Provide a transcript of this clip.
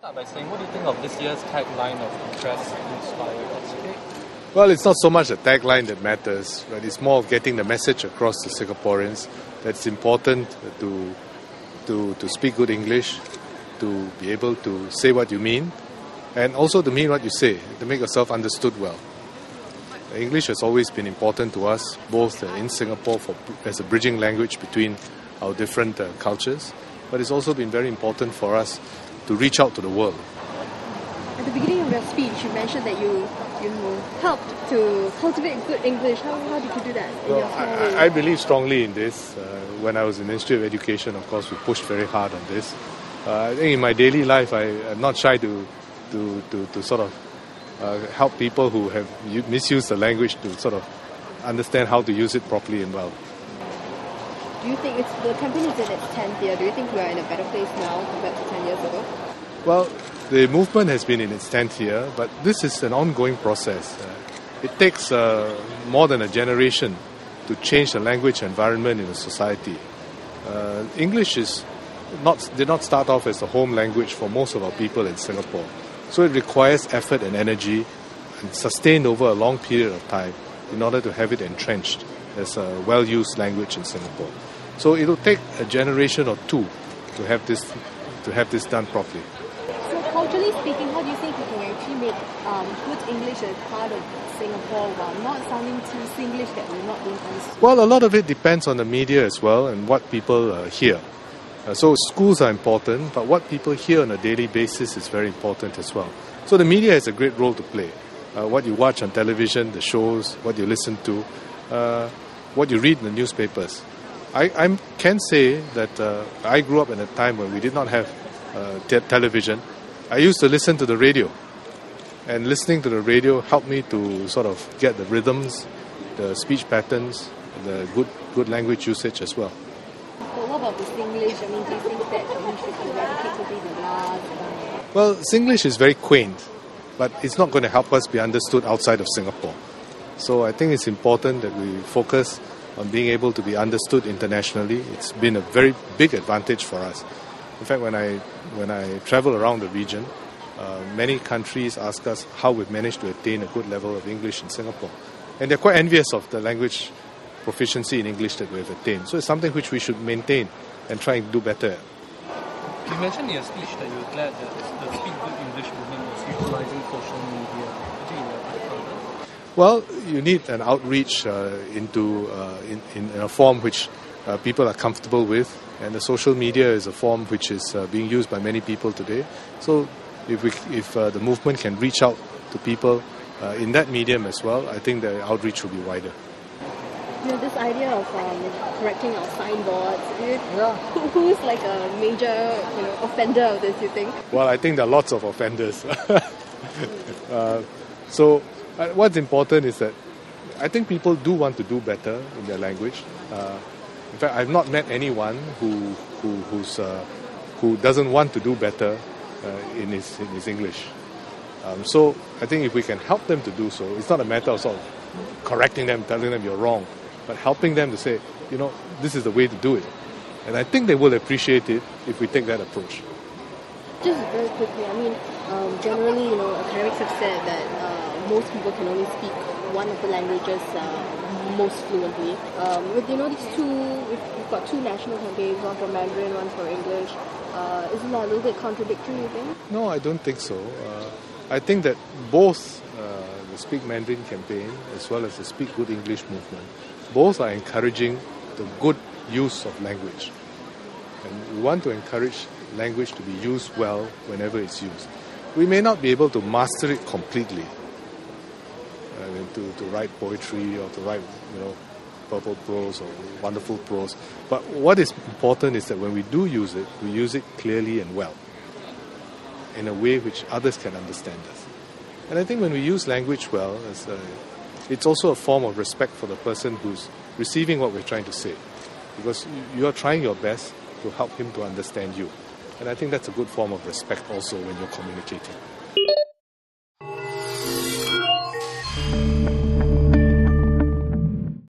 Start by saying, what do you think of this year's tagline of Interest, Inspire, Educate? Well, it's not so much the tagline that matters, but it's more of getting the message across to Singaporeans that it's important to speak good English, to be able to say what you mean, and also to mean what you say, to make yourself understood well. English has always been important to us, both in Singapore as a bridging language between our different cultures, but it's also been very important for us to reach out to the world. At the beginning of your speech, you mentioned that you helped to cultivate good English. How did you do that in your small way? I believe strongly in this. When I was in the Ministry of Education, of course, we pushed very hard on this. I think in my daily life, I'm not shy to sort of help people who have misused the language to sort of understand how to use it properly and well. Do you think the campaign is in its 10th year? Do you think we are in a better place now compared to 10 years ago? Well, the movement has been in its 10th year, but this is an ongoing process. It takes more than a generation to change the language environment in a society. English did not start off as the home language for most of our people in Singapore. So it requires effort and energy and sustained over a long period of time in order to have it entrenched as a well-used language in Singapore. So it will take a generation or two to have this done properly. So culturally speaking, how do you think we can actually make good English a part of Singapore while not sounding too Singlish that we're not being understood? Well, a lot of it depends on the media as well and what people hear. So schools are important, but what people hear on a daily basis is very important as well. So the media has a great role to play. What you watch on television, the shows, what you listen to, what you read in the newspapers. I can say that I grew up in a time when we did not have television. I used to listen to the radio, and listening to the radio helped me to sort of get the rhythms, the speech patterns, the good language usage as well. But what about the Singlish? I mean, do you think that we should eradicate totally the last? Well, Singlish is very quaint, but it's not going to help us be understood outside of Singapore. So I think it's important that we focus on being able to be understood internationally. It's been a very big advantage for us. In fact, when I travel around the region, many countries ask us how we've managed to attain a good level of English in Singapore. And they're quite envious of the language proficiency in English that we've attained. So it's something which we should maintain and try and do better at. You mentioned in your speech that you were glad that the Speak Good English movement was utilizing social media. Could you elaborate further? Well, you need an outreach in a form which people are comfortable with, and the social media is a form which is being used by many people today. So if the movement can reach out to people in that medium as well, I think the outreach will be wider. You know, this idea of correcting our signboards, who's like a major offender of this, you think? Well, I think there are lots of offenders. So what's important is that I think people do want to do better in their language. In fact, I've not met anyone who doesn't want to do better in his English. So I think if we can help them to do so, it's not a matter of sort of correcting them, telling them you're wrong, but helping them to say, this is the way to do it. And I think they will appreciate it if we take that approach. Just very quickly, I mean, generally, academics have said that most people can only speak one of the languages most fluently. With these two, we've got two national campaigns, one for Mandarin, one for English. Isn't that a little bit contradictory, you think? No, I don't think so. I think that both the Speak Mandarin campaign as well as the Speak Good English movement, both are encouraging the good use of language. And we want to encourage language to be used well whenever it's used. We may not be able to master it completely, to write poetry or to write, purple prose or wonderful prose. But what is important is that when we do use it, we use it clearly and well, in a way which others can understand us. And I think when we use language well, it's also a form of respect for the person who's receiving what we're trying to say, because you are trying your best to help him to understand you. And I think that's a good form of respect also when you're communicating.